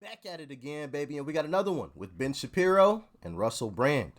Back at it again, baby, and we got another one with Ben Shapiro and Russell Brand.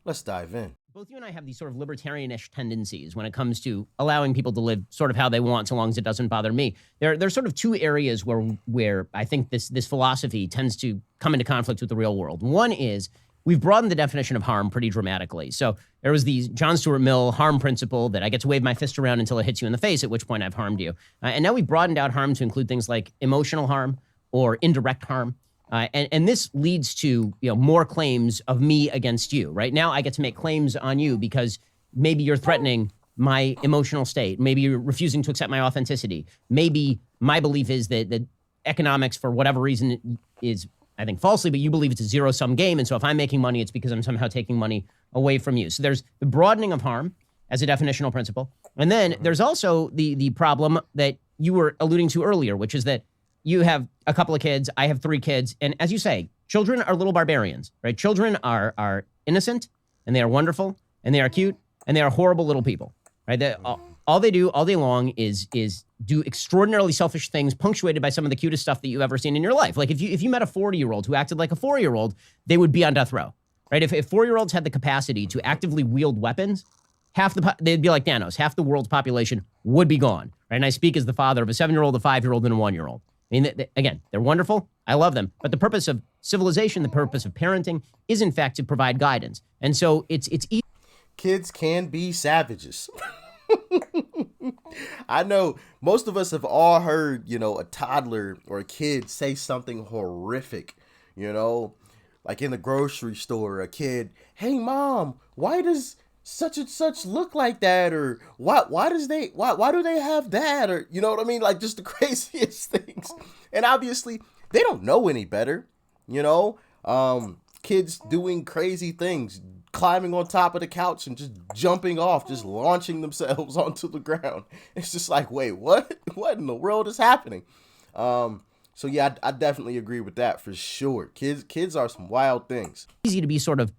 Let's dive in. Both you and I have these sort of libertarianish tendencies when it comes to allowing people to live sort of how they want, so long as it doesn't bother me. There's sort of two areas where I think this philosophy tends to come into conflict with the real world. One is we've broadened the definition of harm pretty dramatically. So there was the John Stuart Mill harm principle that I get to wave my fist around until it hits you in the face, at which point I've harmed you. And now we've broadened out harm to include things like emotional harm or indirect harm. And this leads to more claims of me against you. Right now, I get to make claims on you because maybe you're threatening my emotional state. Maybe you're refusing to accept my authenticity. Maybe my belief is that economics, for whatever reason, is, I think falsely, but you believe it's a zero-sum game. And so if I'm making money, it's because I'm somehow taking money away from you. So there's the broadening of harm as a definitional principle. And then there's also the problem that you were alluding to earlier, which is that you have a couple of kids, I have 3 kids. And as you say, children are little barbarians, right? Children are innocent, and they are wonderful, and they are cute, and they are horrible little people, right? All they do all day long is do extraordinarily selfish things, punctuated by some of the cutest stuff that you've ever seen in your life. Like if you met a 40-year-old who acted like a 4-year-old, they would be on death row, right? If 4-year-olds had the capacity to actively wield weapons, they'd be like Thanos. Half the world's population would be gone, right? And I speak as the father of a 7-year-old, a 5-year-old, and a 1-year-old. I mean, again, they're wonderful. I love them. But the purpose of civilization, the purpose of parenting is, in fact, to provide guidance. And so it's easy. Kids can be savages. I know most of us have all heard, a toddler or a kid say something horrific, like in the grocery store, a kid, "Hey, Mom, why does such and such look like that?" Or why do they have that? Or you know what I mean? Like just the craziest things. And obviously they don't know any better, kids doing crazy things, climbing on top of the couch and just jumping off, just launching themselves onto the ground. It's just like, wait, what in the world is happening? So yeah, I definitely agree with that for sure. Kids are some wild things. Easy to be sort of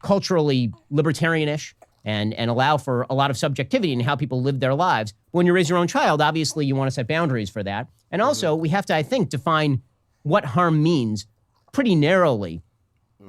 culturally libertarianish and allow for a lot of subjectivity in how people live their lives. When you raise your own child, obviously you want to set boundaries for that. And also we have to, I think, define what harm means pretty narrowly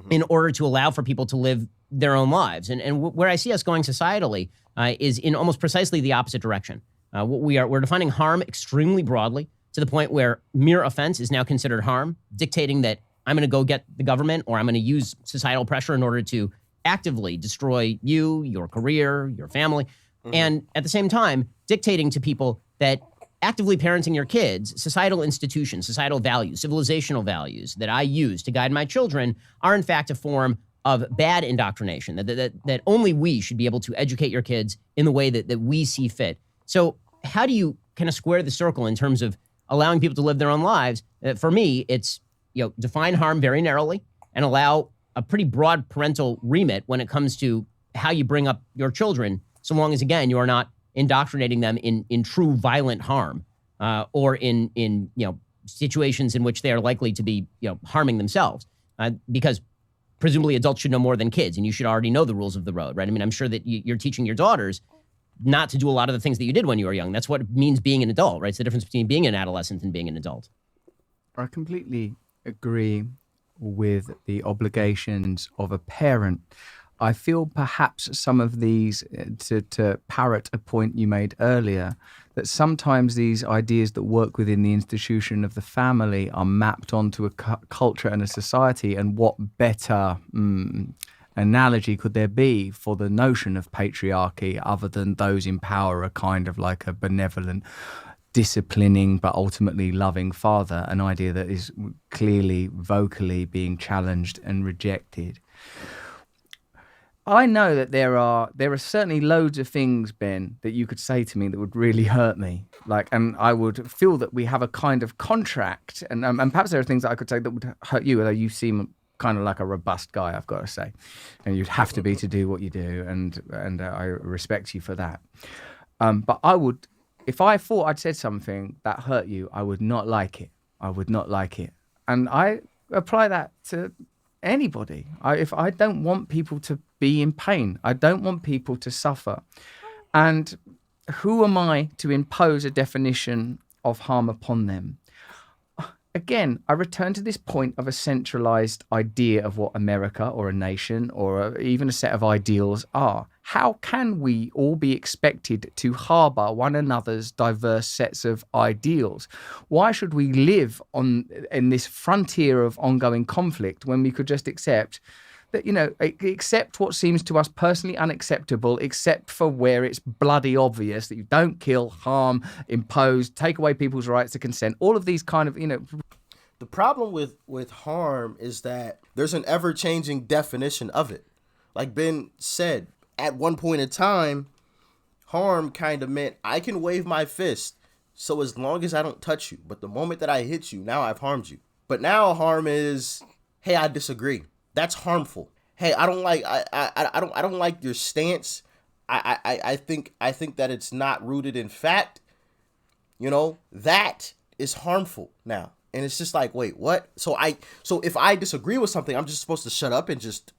in order to allow for people to live their own lives. And where I see us going societally is in almost precisely the opposite direction. We're defining harm extremely broadly to the point where mere offense is now considered harm, dictating that I'm going to go get the government or I'm going to use societal pressure in order to actively destroy you, your career, your family. And at the same time, dictating to people that actively parenting your kids, societal institutions, societal values, civilizational values that I use to guide my children are in fact a form of bad indoctrination, that only we should be able to educate your kids in the way that we see fit. So how do you kind of square the circle in terms of allowing people to live their own lives? For me, it's define harm very narrowly and allow a pretty broad parental remit when it comes to how you bring up your children, so long as, again, you are not indoctrinating them in true violent harm or in situations in which they are likely to be harming themselves. Because presumably adults should know more than kids, and you should already know the rules of the road, right? I mean, I'm sure that you're teaching your daughters not to do a lot of the things that you did when you were young. That's what it means being an adult, right? It's the difference between being an adolescent and being an adult. I completely agree with the obligations of a parent. I feel perhaps some of these, to parrot a point you made earlier, that sometimes these ideas that work within the institution of the family are mapped onto a culture and a society. And what better analogy could there be for the notion of patriarchy other than those in power are kind of like a benevolent, disciplining but ultimately loving father, an idea that is clearly vocally being challenged and rejected. I know that there are certainly loads of things, Ben, that you could say to me that would really hurt me. And I would feel that we have a kind of contract, and perhaps there are things that I could say that would hurt you, although you seem kind of like a robust guy, I've got to say, and you'd have to be to do what you do, and I respect you for that. But I would. If I thought I'd said something that hurt you, I would not like it. I would not like it. And I apply that to anybody. If I don't want people to be in pain, I don't want people to suffer. And who am I to impose a definition of harm upon them? again, I return to this point of a centralized idea of what America or a nation or even a set of ideals are. How can we all be expected to harbor one another's diverse sets of ideals? Why should we live in this frontier of ongoing conflict when we could just accept that, accept what seems to us personally unacceptable, except for where it's bloody obvious that you don't kill, harm, impose, take away people's rights to consent, all of these kind of, The problem with harm is that there's an ever-changing definition of it. Like Ben said, at one point in time, harm kind of meant I can wave my fist so as long as I don't touch you. But the moment that I hit you, now I've harmed you. But now harm is, hey, I disagree. That's harmful. Hey, I don't like your stance. I think that it's not rooted in fact. That is harmful now. And it's just like, wait, what? So if I disagree with something, I'm just supposed to shut up and just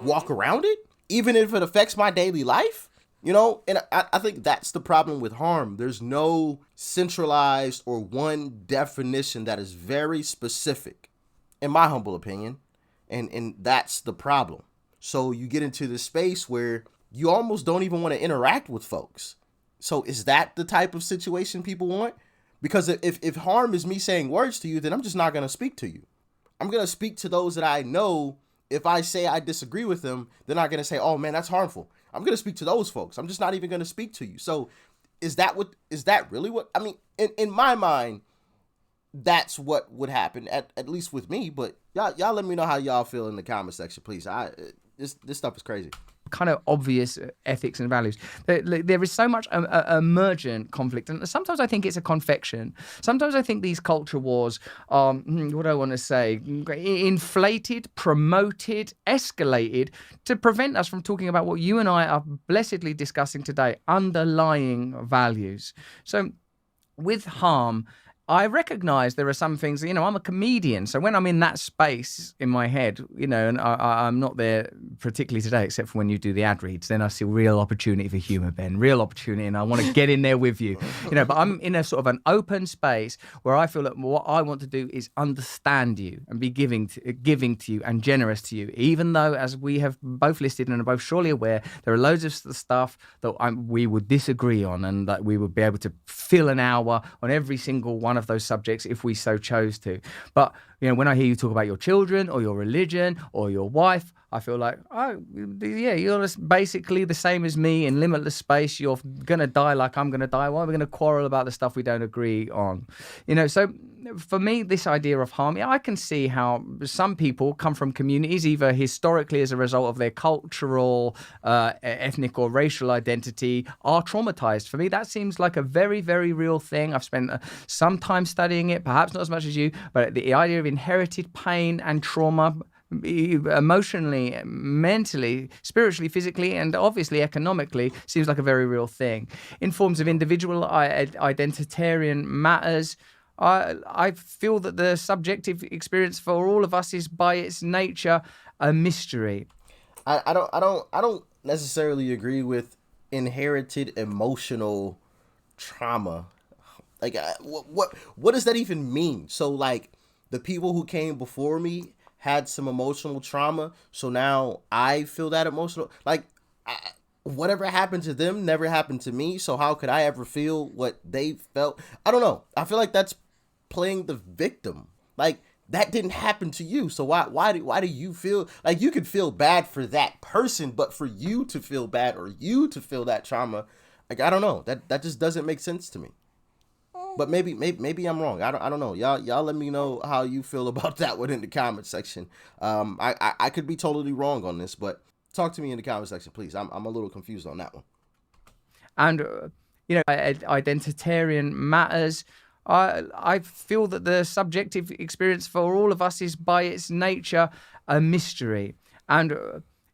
walk around it, even if it affects my daily life? And I think that's the problem with harm. There's no centralized or one definition that is very specific, in my humble opinion. And that's the problem. So you get into this space where you almost don't even want to interact with folks. So is that the type of situation people want? Because if harm is me saying words to you, then I'm just not going to speak to you. I'm going to speak to those that I know. If I say I disagree with them, they're not going to say, oh man, that's harmful. I'm going to speak to those folks. I'm just not even going to speak to you. So is that really what, I mean, in my mind, that's what would happen, at least with me. But y'all let me know how y'all feel in the comment section, please. This stuff is crazy. Kind of obvious ethics and values. There is so much emergent conflict, and sometimes I think it's a confection. Sometimes I think these culture wars are, what do I want to say, inflated, promoted, escalated to prevent us from talking about what you and I are blessedly discussing today, underlying values. So with harm, I recognize there are some things, I'm a comedian. So when I'm in that space in my head, and I'm not there particularly today, except for when you do the ad reads, then I see real opportunity for humor, Ben, real opportunity. And I want to get in there with you, but I'm in a sort of an open space where I feel that what I want to do is understand you and be giving to you and generous to you, even though, as we have both listed and are both surely aware, there are loads of stuff that we would disagree on, and that we would be able to fill an hour on every single one of those subjects if we so chose to. But when I hear you talk about your children or your religion or your wife, I feel like, oh yeah, you're basically the same as me in limitless space. You're gonna die like I'm gonna die. Why are we gonna quarrel about the stuff we don't agree on? So for me, this idea of harm, I can see how some people come from communities, either historically as a result of their cultural, ethnic or racial identity, are traumatized. For me, that seems like a very, very real thing. I've spent some time studying it, perhaps not as much as you, but the idea of inherited pain and trauma, emotionally, mentally, spiritually, physically, and obviously economically, seems like a very real thing. In forms of individual identitarian matters, I feel that the subjective experience for all of us is by its nature a mystery. I don't necessarily agree with inherited emotional trauma. Like, what does that even mean? So, like, the people who came before me had some emotional trauma, so now I feel that emotional. Like, whatever happened to them never happened to me, so how could I ever feel what they felt? I don't know. I feel like that's playing the victim. Like, that didn't happen to you, so why do you feel like you could feel bad for that person, but for you to feel bad or you to feel that trauma, like, I don't know. That just doesn't make sense to me. But maybe I'm wrong. I don't know. Y'all let me know how you feel about that one in the comment section. I could be totally wrong on this, but talk to me in the comment section, please. I'm a little confused on that one. And identitarian matters. I feel that the subjective experience for all of us is by its nature a mystery. And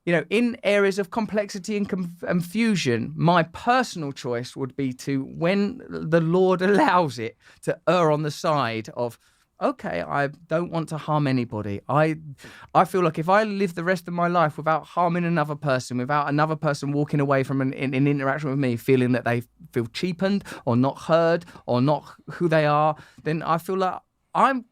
in areas of complexity and confusion, my personal choice would be to, when the Lord allows it, to err on the side of, okay, I don't want to harm anybody. I feel like if I live the rest of my life without harming another person, without another person walking away from an interaction with me feeling that they feel cheapened or not heard or not who they are, then I feel like I'm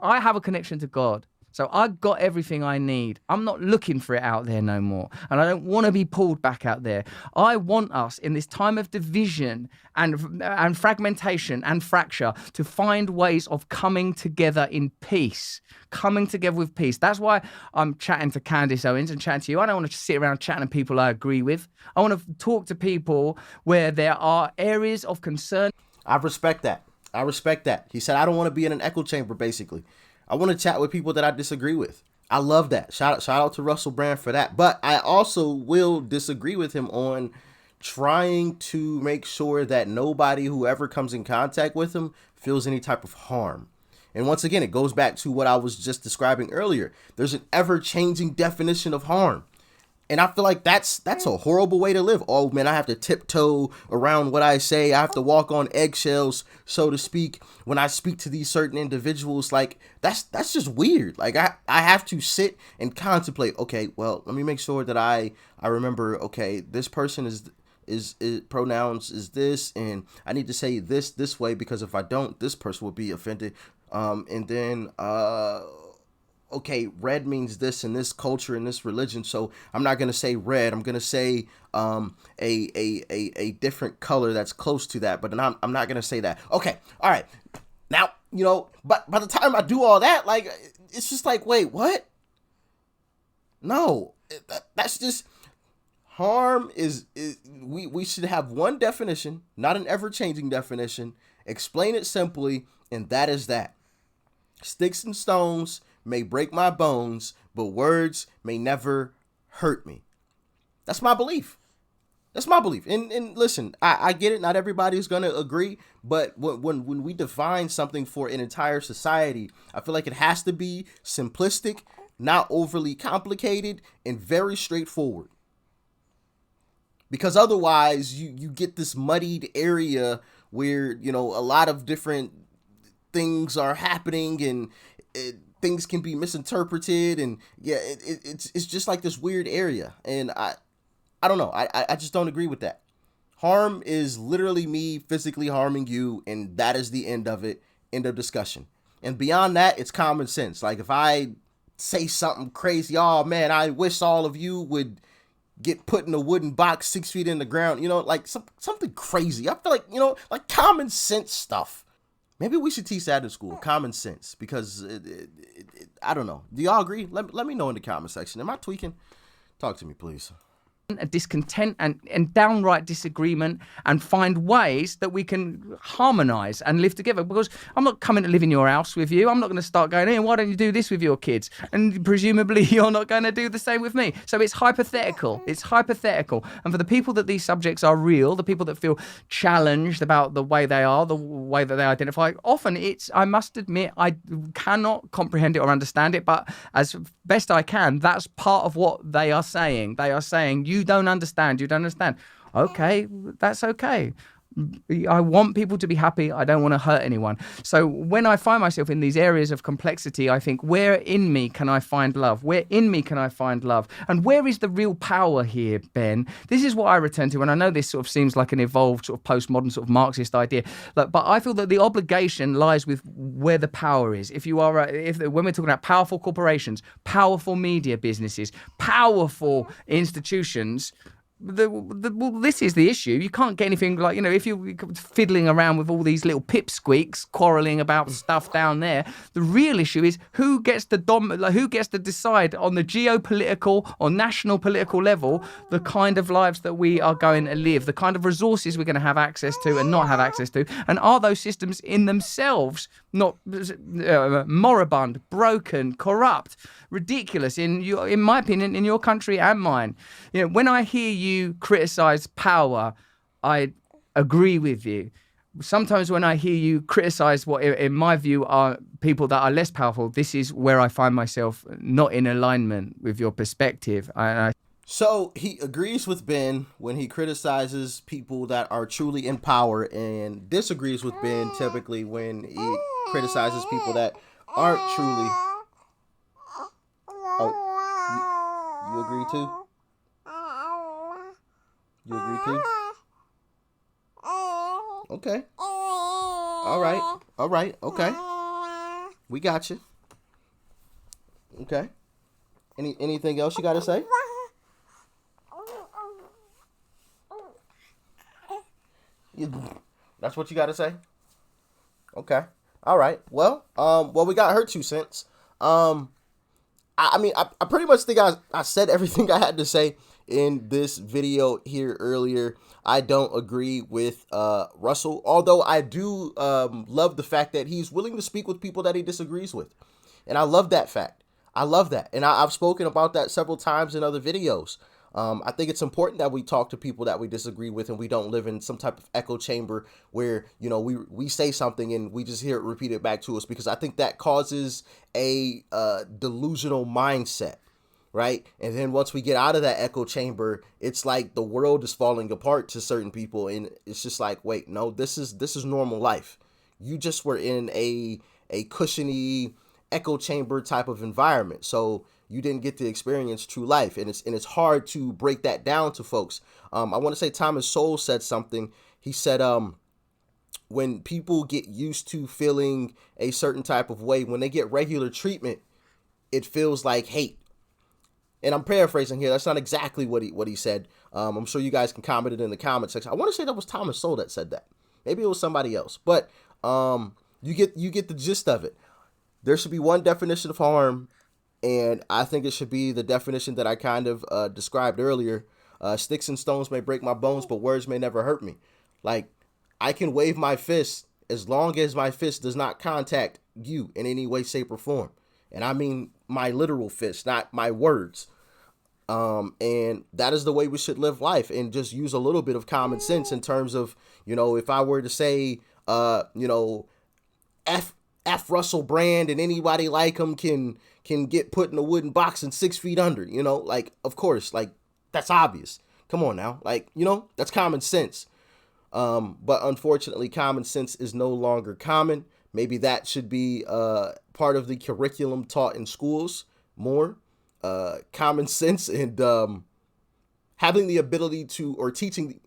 I have a connection to God. So I got everything I need. I'm not looking for it out there no more. And I don't want to be pulled back out there. I want us in this time of division and fragmentation and fracture to find ways of coming together in peace, coming together with peace. That's why I'm chatting to Candace Owens and chatting to you. I don't want to sit around chatting to people I agree with. I want to talk to people where there are areas of concern. I respect that. I respect that. He said, I don't want to be in an echo chamber, basically. I want to chat with people that I disagree with. I love that. Shout out to Russell Brand for that. But I also will disagree with him on trying to make sure that nobody who ever comes in contact with him feels any type of harm. And once again, it goes back to what I was just describing earlier. There's an ever-changing definition of harm. And I feel like that's a horrible way to live. Oh, man, I have to tiptoe around what I say. I have to walk on eggshells, so to speak, when I speak to these certain individuals. Like, that's just weird. Like, I have to sit and contemplate. Okay, well, let me make sure that I remember, okay, this person is pronouns is this, and I need to say this way, because if I don't, this person will be offended. And then okay, red means this in this culture, in this religion, so I'm not gonna say red. I'm gonna say a different color that's close to that, but then I'm not gonna say that. Okay, all right. Now, but by the time I do all that, like, it's just like, wait, what? No, that's just harm. We should have one definition, not an ever-changing definition. Explain it simply, and that is that. Sticks and stones may break my bones, but words may never hurt me. That's my belief. That's my belief. And listen, I get it. Not everybody's going to agree, but when we define something for an entire society, I feel like it has to be simplistic, not overly complicated, and very straightforward. Because otherwise you get this muddied area where, a lot of different things are happening, and things can be misinterpreted, and it's just like this weird area. And I don't know. I just don't agree with that. Harm is literally me physically harming you, and that is the end of it. End of discussion. And beyond that, it's common sense. Like, if I say something crazy, oh man, I wish all of you would get put in a wooden box 6 feet in the ground, like something crazy. I feel like, like common sense stuff. Maybe we should teach that in school, common sense, because I don't know. Do y'all agree? Let me know in the comment section. Am I tweaking? Talk to me, please. A discontent and downright disagreement, and find ways that we can harmonize and live together. Because I'm not coming to live in your house with you. I'm not going to start going, hey, why don't you do this with your kids? And presumably you're not going to do the same with me. So it's hypothetical. It's hypothetical. And for the people that these subjects are real, the people that feel challenged about the way they are, the way that they identify, often I must admit, I cannot comprehend it or understand it, but as best I can, that's part of what they are saying. They are saying, you don't understand. Okay, that's okay. I want people to be happy. I don't want to hurt anyone. So when I find myself in these areas of complexity, I think, where in me can I find love? Where in me can I find love? And where is the real power here, Ben? This is what I return to. And I know this sort of seems like an evolved sort of postmodern sort of Marxist idea, but I feel that the obligation lies with where the power is. When we're talking about powerful corporations, powerful media businesses, powerful institutions, this is the issue. You can't get anything like, if you're fiddling around with all these little pipsqueaks quarreling about stuff down there. The real issue is who gets to decide on the geopolitical or national political level the kind of lives that we are going to live, the kind of resources we're going to have access to and not have access to, and are those systems in themselves not moribund, broken, corrupt, ridiculous, in my opinion, in your country and mine. When I hear you criticize power, I agree with you. Sometimes when I hear you criticize what, in my view, are people that are less powerful, this is where I find myself not in alignment with your perspective. So he agrees with Ben when he criticizes people that are truly in power, and disagrees with Ben typically when he criticizes people that aren't truly. Oh, you agree too? You agree too? Okay. All right. Okay. We got you. Okay. Anything else you got to say? That's what you got to say? Okay. All right. Well, we got her 2 cents. I mean, I pretty much think I said everything I had to say in this video here earlier. I don't agree with Russell, although I do love the fact that he's willing to speak with people that he disagrees with. And I love that fact. I love that. And I've spoken about that several times in other videos. I think it's important that we talk to people that we disagree with and we don't live in some type of echo chamber where, you know, we say something and we just hear it repeated back to us, because I think that causes a delusional mindset, right? And then once we get out of that echo chamber, it's like the world is falling apart to certain people, and it's just like, wait, no, this is normal life. You just were in a cushiony echo chamber type of environment, so you didn't get to experience true life, and it's hard to break that down to folks. I want to say Thomas Sowell said something. He said, when people get used to feeling a certain type of way, when they get regular treatment, it feels like hate. And I'm paraphrasing here. That's not exactly what he said. I'm sure you guys can comment it in the comment section. I want to say that was Thomas Sowell that said that. Maybe it was somebody else, but you get the gist of it. There should be one definition of harm, and I think it should be the definition that I kind of described earlier. Sticks and stones may break my bones, but words may never hurt me. Like, I can wave my fist as long as my fist does not contact you in any way, shape, or form. And I mean my literal fist, not my words. And that is the way we should live life, and just use a little bit of common sense in terms of, you know, if I were to say, you know, F Russell Brand and anybody like him can get put in a wooden box and 6 feet under, you know, like, of course, like, that's obvious. Come on now. Like, you know, that's common sense. But unfortunately, common sense is no longer common. Maybe that should be part of the curriculum taught in schools more. Common sense and having the ability to, or teaching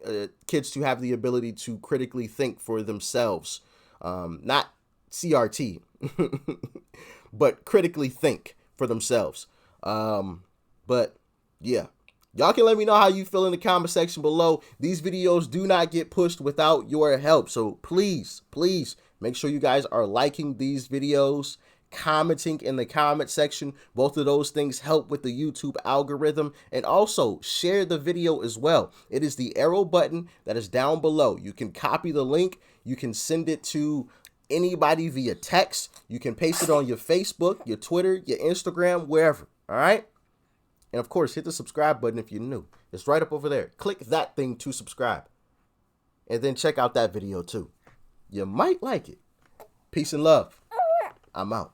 kids to have the ability to critically think for themselves. Not CRT, but critically think for themselves. But yeah, y'all can let me know how you feel in the comment section below. These videos do not get pushed without your help. So please make sure you guys are liking these videos, commenting in the comment section. Both of those things help with the YouTube algorithm. And also share the video as well. It is the arrow button that is down below. You can copy the link. You can send it to anybody via text. You can paste it on your Facebook, your Twitter, your Instagram, wherever. All right. And of course, hit the subscribe button if you're new. It's right up over there. Click that thing to subscribe. And then check out that video too. You might like it. Peace and love. I'm out.